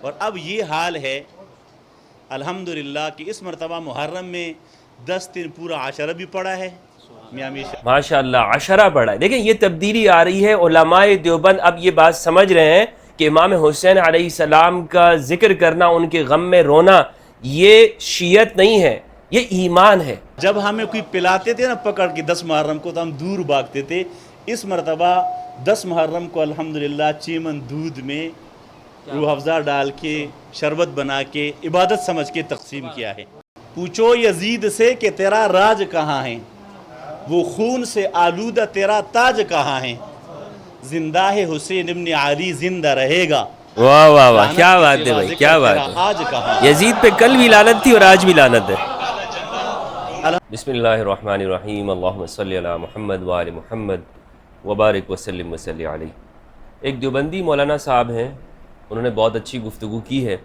اور اب یہ حال ہے الحمدللہ کہ اس مرتبہ محرم میں 10 دن پورا عشرہ بھی پڑا ہے میاں میشا ماشاء اللہ عشرہ پڑھا ہے۔ دیکھیں یہ تبدیلی آ رہی ہے، علماء دیوبند اب یہ بات سمجھ رہے ہیں کہ امام حسین علیہ السلام کا ذکر کرنا، ان کے غم میں رونا، یہ شیعت نہیں ہے، یہ ایمان ہے۔ جب ہمیں کوئی پلاتے تھے نا پکڑ کے 10 محرم کو تو ہم دور بھاگتے تھے، اس مرتبہ 10 محرم کو الحمدللہ چیمن دودھ میں روح افزا ڈال کے شربت بنا کے عبادت سمجھ کے تقسیم کیا ہے۔ پوچھو یزید سے کہ تیرا راج کہاں ہے، وہ خون سے آلودہ تیرا تاج کہاں ہے، زندہ ہے حسین ابن علی زندہ رہے گا۔ واہ واہ واہ، کیا بات ہے بھائی، کیا بات ہے۔ آج کہاں یزید پہ کل بھی لعنت تھی اور آج بھی لعنت ہے۔ بسم اللہ الرحمن الرحیم، اللہم صلی علی محمد وآل محمد وبارک وسلم وصلی علیہ۔ ایک دیوبندی مولانا صاحب ہیں، انہوں نے بہت اچھی گفتگو کی ہے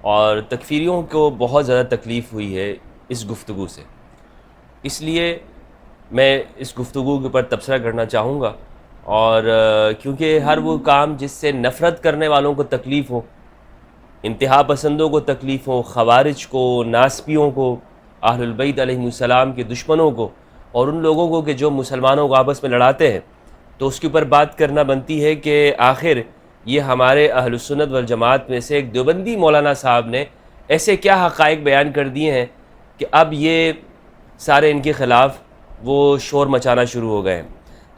اور تکفیریوں کو بہت زیادہ تکلیف ہوئی ہے اس گفتگو سے، اس لیے میں اس گفتگو کے اوپر تبصرہ کرنا چاہوں گا۔ اور کیونکہ ہر وہ کام جس سے نفرت کرنے والوں کو تکلیف ہو، انتہا پسندوں کو تکلیف ہو، خوارج کو، ناسپیوں کو، اہل البیت علیہ السلام کے دشمنوں کو، اور ان لوگوں کو کہ جو مسلمانوں کو آپس میں لڑاتے ہیں، تو اس کے اوپر بات کرنا بنتی ہے کہ آخر یہ ہمارے اہل السنت والجماعت میں سے ایک دیوبندی مولانا صاحب نے ایسے کیا حقائق بیان کر دیے ہیں کہ اب یہ سارے ان کے خلاف وہ شور مچانا شروع ہو گئے ہیں۔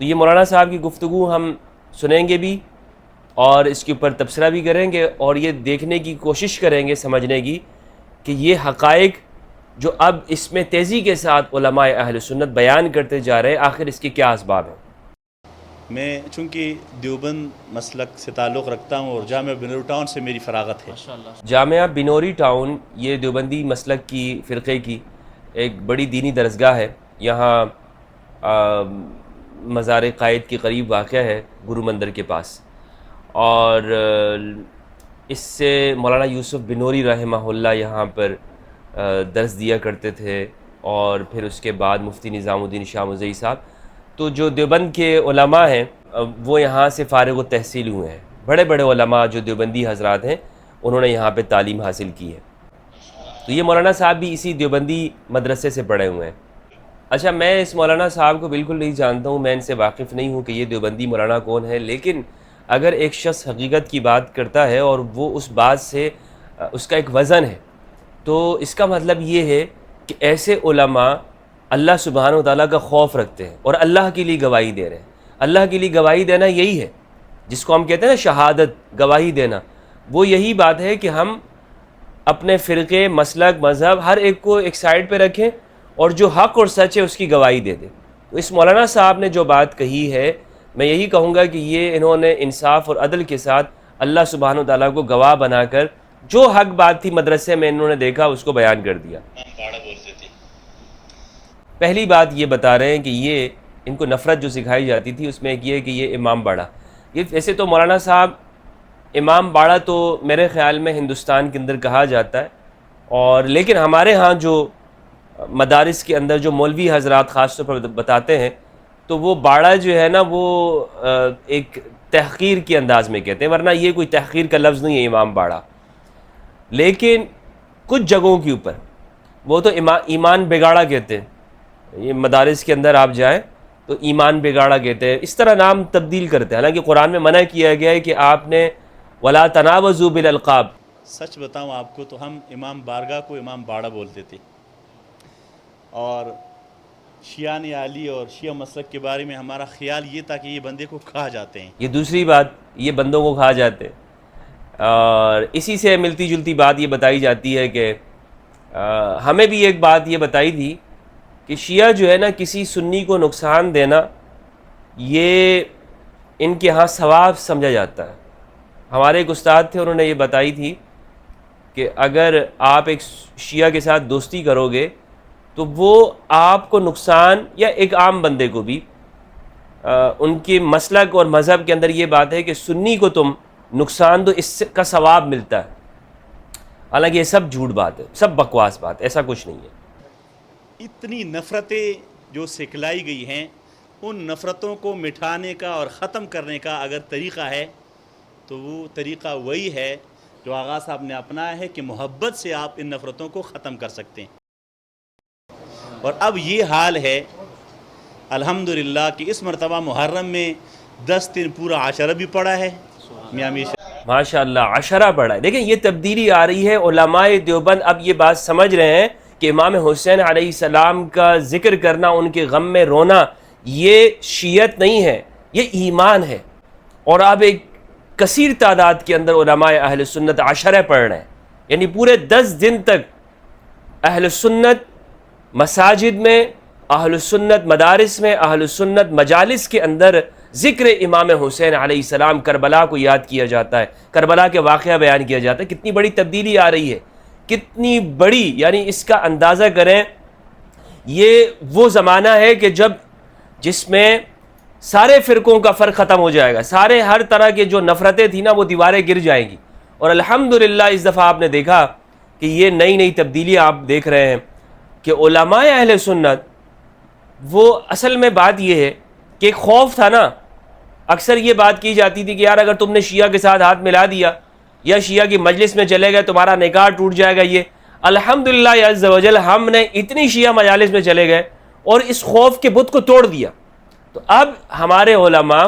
تو یہ مولانا صاحب کی گفتگو ہم سنیں گے بھی اور اس کے اوپر تبصرہ بھی کریں گے اور یہ دیکھنے کی کوشش کریں گے، سمجھنے کی کہ یہ حقائق جو اب اس میں تیزی کے ساتھ علماء اہل سنت بیان کرتے جا رہے ہیں، آخر اس کے کیا اسباب ہیں۔ میں چونکہ دیوبند مسلک سے تعلق رکھتا ہوں اور جامعہ بنور ٹاؤن سے میری فراغت ہے۔ جامعہ بنوری ٹاؤن یہ دیوبندی مسلک کی فرقے کی ایک بڑی دینی درسگاہ ہے، یہاں مزار قائد کے قریب واقع ہے، گرو مندر کے پاس، اور اس سے مولانا یوسف بنوری رحمہ اللہ یہاں پر درس دیا کرتے تھے، اور پھر اس کے بعد مفتی نظام الدین شاہ مزئی صاحب۔ تو جو دیوبند کے علماء ہیں وہ یہاں سے فارغ التحصیل ہوئے ہیں، بڑے بڑے علماء جو دیوبندی حضرات ہیں انہوں نے یہاں پہ تعلیم حاصل کی ہے۔ تو یہ مولانا صاحب بھی اسی دیوبندی مدرسے سے پڑھے ہوئے ہیں۔ اچھا، میں اس مولانا صاحب کو بالکل نہیں جانتا ہوں، میں ان سے واقف نہیں ہوں کہ یہ دیوبندی مولانا کون ہے، لیکن اگر ایک شخص حقیقت کی بات کرتا ہے اور وہ اس بات سے اس کا ایک وزن ہے، تو اس کا مطلب یہ ہے کہ ایسے علماء اللہ سبحانہ و تعالیٰ کا خوف رکھتے ہیں اور اللہ کے لیے گواہی دے رہے ہیں۔ اللہ کے لیے گواہی دینا یہی ہے جس کو ہم کہتے ہیں نا شہادت، گواہی دینا، وہ یہی بات ہے کہ ہم اپنے فرقے، مسلک، مذہب ہر ایک کو ایک سائڈ پہ رکھیں اور جو حق اور سچ ہے اس کی گواہی دے دیں۔ تو اس مولانا صاحب نے جو بات کہی ہے، میں یہی کہوں گا کہ یہ انہوں نے انصاف اور عدل کے ساتھ اللہ سبحانہ و تعالیٰ کو گواہ بنا کر جو حق بات تھی مدرسے میں انہوں نے دیکھا اس کو بیان کر دیا۔ پہلی بات یہ بتا رہے ہیں کہ یہ ان کو نفرت جو سکھائی جاتی تھی اس میں ایک یہ ہے کہ یہ امام باڑہ، یہ ویسے تو مولانا صاحب امام باڑہ تو میرے خیال میں ہندوستان کے اندر کہا جاتا ہے، اور لیکن ہمارے ہاں جو مدارس کے اندر جو مولوی حضرات خاص طور پر بتاتے ہیں تو وہ باڑہ جو ہے نا وہ ایک تحقیر کے انداز میں کہتے ہیں، ورنہ یہ کوئی تحقیر کا لفظ نہیں ہے امام باڑہ، لیکن کچھ جگہوں کے اوپر وہ تو ایمان بگاڑا کہتے ہیں۔ یہ مدارس کے اندر آپ جائیں تو ایمان بگاڑا کہتے ہیں، اس طرح نام تبدیل کرتے ہیں، حالانکہ قرآن میں منع کیا گیا ہے کہ آپ نے وَلَا تَنَابَزُوا بِالْأَلْقَابِ۔ سچ بتاؤں آپ کو تو ہم امام بارگاہ کو امام باڑہ بولتے تھے، اور شیعان علی اور شیعہ مسلک کے بارے میں ہمارا خیال یہ تھا کہ یہ بندے کو کھا جاتے ہیں۔ یہ دوسری بات، یہ بندوں کو کھا جاتے ہیں، اور اسی سے ملتی جلتی بات یہ بتائی جاتی ہے کہ ہمیں بھی ایک بات یہ بتائی تھی کہ شیعہ جو ہے نا کسی سنی کو نقصان دینا یہ ان کے ہاں ثواب سمجھا جاتا ہے۔ ہمارے ایک استاد تھے، انہوں نے یہ بتائی تھی کہ اگر آپ ایک شیعہ کے ساتھ دوستی کرو گے تو وہ آپ کو نقصان، یا ایک عام بندے کو بھی ان کے مسلک اور مذہب کے اندر یہ بات ہے کہ سنی کو تم نقصان دو، اس کا ثواب ملتا ہے، حالانکہ یہ سب جھوٹ بات ہے، سب بکواس بات، ایسا کچھ نہیں ہے۔ اتنی نفرتیں جو سکھلائی گئی ہیں، ان نفرتوں کو مٹھانے کا اور ختم کرنے کا اگر طریقہ ہے تو وہ طریقہ وہی ہے جو آغا صاحب نے اپنایا ہے کہ محبت سے آپ ان نفرتوں کو ختم کر سکتے ہیں. اور اب یہ حال ہے الحمدللہ کہ اس مرتبہ محرم میں 10 دن پورا عشرہ بھی پڑا ہے. میاں میر ماشاءاللہ عشرہ پڑھا ہے. دیکھیں یہ تبدیلی آ رہی ہے. علماء دیوبند اب یہ بات سمجھ رہے ہیں کہ امام حسین علیہ السلام کا ذکر کرنا، ان کے غم میں رونا، یہ شیعت نہیں ہے، یہ ایمان ہے. اور اب ایک کثیر تعداد کے اندر علماء اہل سنت عشرہ پڑھ رہے ہیں. یعنی پورے 10 دن تک اہل سنت مساجد میں، اہل سنت مدارس میں، اہل سنت مجالس کے اندر ذکر امام حسین علیہ السلام، کربلا کو یاد کیا جاتا ہے، کربلا کے واقعہ بیان کیا جاتا ہے. کتنی بڑی تبدیلی آ رہی ہے، کتنی بڑی. یعنی اس کا اندازہ کریں، یہ وہ زمانہ ہے کہ جس میں سارے فرقوں کا فرق ختم ہو جائے گا، سارے ہر طرح کے جو نفرتیں تھیں نا وہ دیواریں گر جائیں گی. اور الحمدللہ اس دفعہ آپ نے دیکھا کہ یہ نئی نئی تبدیلیاں آپ دیکھ رہے ہیں کہ علماء اہل سنت، وہ اصل میں بات یہ ہے کہ ایک خوف تھا نا. اکثر یہ بات کی جاتی تھی کہ یار اگر تم نے شیعہ کے ساتھ ہاتھ ملا دیا یا شیعہ کی مجلس میں چلے گئے تمہارا نکاح ٹوٹ جائے گا. یہ الحمدللہ عز و جل ہم نے اتنی شیعہ مجالس میں چلے گئے اور اس خوف کے بت کو توڑ دیا. تو اب ہمارے علماء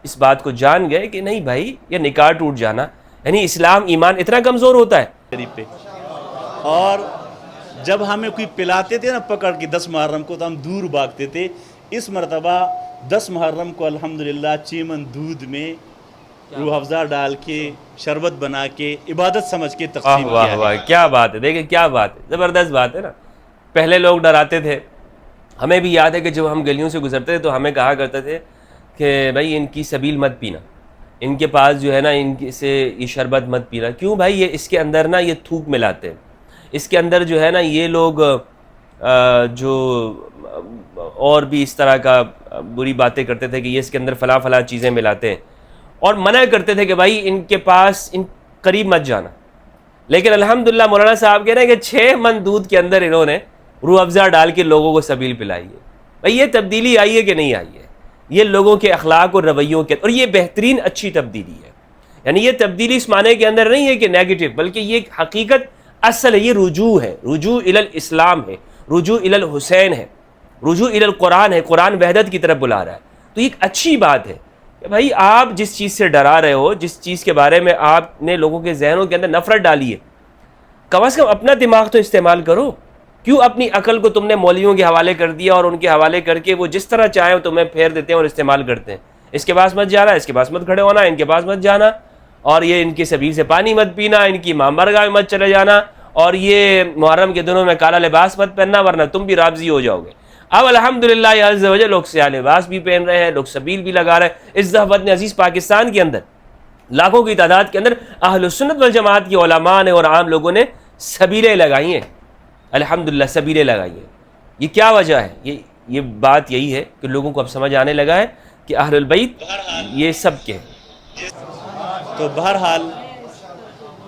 اس بات کو جان گئے کہ نہیں بھائی، یہ نکاح ٹوٹ جانا یعنی اسلام ایمان اتنا کمزور ہوتا ہے. پہ اور جب ہمیں کوئی پلاتے تھے نا پکڑ کے 10 محرم کو تو ہم دور بھاگتے تھے. اس مرتبہ 10 محرم کو الحمدللہ چیمن دودھ میں روح افزا ڈال کے شربت بنا کے عبادت سمجھ کے تقسیم کیا ہے. واہ کیا بات ہے. دیکھیں کیا بات ہے، زبردست بات ہے نا. پہلے لوگ ڈراتے تھے. ہمیں بھی یاد ہے کہ جب ہم گلیوں سے گزرتے تھے تو ہمیں کہا کرتے تھے کہ بھائی ان کی سبیل مت پینا، ان کے پاس جو ہے نا ان سے یہ شربت مت پینا. کیوں بھائی؟ یہ اس کے اندر نا یہ تھوک ملاتے ہیں، اس کے اندر جو ہے نا یہ لوگ جو اور بھی اس طرح کا بری باتیں کرتے تھے کہ یہ اس کے اندر فلاں فلاں چیزیں ملاتے ہیں، اور منع کرتے تھے کہ بھائی ان کے پاس ان قریب مت جانا. لیکن الحمدللہ مولانا صاحب کہہ رہے ہیں کہ 6 من دودھ کے اندر انہوں نے روح افزا ڈال کے لوگوں کو سبیل پلائی ہے. بھائی یہ تبدیلی آئی ہے کہ نہیں آئی ہے؟ یہ لوگوں کے اخلاق اور رویوں کے، اور یہ بہترین اچھی تبدیلی ہے. یعنی یہ تبدیلی اس معنی کے اندر نہیں ہے کہ نیگیٹو، بلکہ یہ حقیقت اصل ہے. یہ رجوع ہے، رجوع الی الاسلام ہے، رجوع الی الحسین ہے، رجوع الی القرآن ہے. قرآن وحدت کی طرف بلا رہا ہے. تو یہ ایک اچھی بات ہے کہ بھائی آپ جس چیز سے ڈرا رہے ہو، جس چیز کے بارے میں آپ نے لوگوں کے ذہنوں کے اندر نفرت ڈالی ہے، کم از کم اپنا دماغ تو استعمال کرو. کیوں اپنی عقل کو تم نے مولویوں کے حوالے کر دیا اور ان کے حوالے کر کے وہ جس طرح چاہیں تمہیں پھیر دیتے ہیں اور استعمال کرتے ہیں. اس کے پاس مت جانا، اس کے پاس مت کھڑے ہونا، ان کے پاس مت جانا، اور یہ ان کے سبیل سے پانی مت پینا، ان کی امام بارگاہ میں مت چلے جانا، اور یہ محرم کے دنوں میں کالا لباس مت پہننا ورنہ تم بھی رابضی ہو جاؤ گے. اب الحمدللہ عز و جل لوگ سیاہ لباس بھی پہن رہے ہیں، لوگ سبیل بھی لگا رہے ہیں. اس وطن عزیز پاکستان کے اندر لاکھوں کی تعداد کے اندر اہل سنت والجماعت کی علماء نے اور عام لوگوں نے سبیلیں لگائی ہیں. الحمدللہ سبیلیں لگائی ہیں. یہ کیا وجہ ہے؟ یہ بات یہی ہے کہ لوگوں کو اب سمجھ آنے لگا ہے کہ اہل البیت یہ سب کے ہیں. تو بہرحال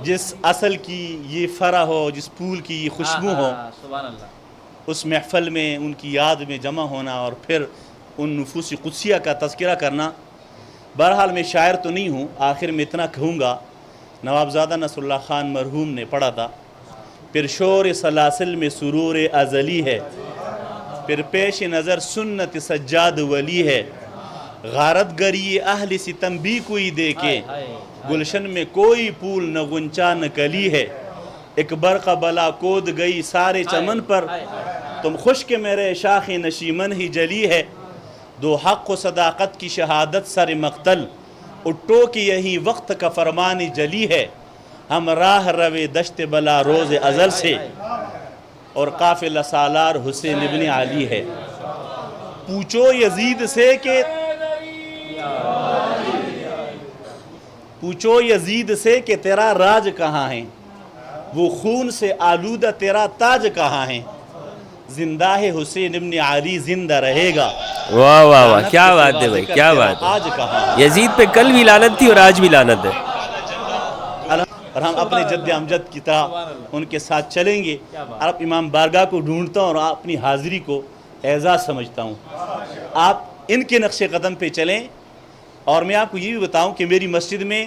جس اصل کی یہ فرح ہو، جس پھول کی یہ خوشبو ہو، اس محفل میں ان کی یاد میں جمع ہونا اور پھر ان نفوس قدسیہ کا تذکرہ کرنا. بہرحال میں شاعر تو نہیں ہوں، آخر میں اتنا کہوں گا، نوابزادہ نصر اللہ خان مرحوم نے پڑھا تھا، پھر شور سلاسل میں سرور ازلی ہے، پھر پیش نظر سنت سجاد ولی ہے، غارت گری اہل ستم بھی کوئی دیکھے، گلشن میں کوئی پھول نہ غنچہ نہ کلی ہے، ایک برق بلا کود گئی سارے چمن پر، تم خشک میرے شاخ نشیمن ہی جلی ہے، دو حق و صداقت کی شہادت سر مقتل، اٹھو کی یہی وقت کا فرمان جلی ہے، ہم راہ روے دشت بلا روز ازل سے، اور قافلہ سالار حسین ابن علی ہے. پوچھو یزید سے کہ تیرا راج کہاں ہے، وہ خون سے آلودہ تیرا تاج کہاں ہے، زندہ ہے حسین ابن علی زندہ رہے گا. واہ واہ واہ کیا بات ہے بھائی، کیا بات ہے. آج کہاں ہے. یزید پہ کل بھی لعنت تھی اور آج بھی لعنت ہے. اور ہم اپنے جد امجد کی طرح ان کے ساتھ چلیں گے. اور اب امام بارگاہ کو ڈھونڈتا ہوں اور اپنی حاضری کو اعزاز سمجھتا ہوں. آپ ان کے نقش قدم پہ چلیں. اور میں آپ کو یہ بھی بتاؤں کہ میری مسجد میں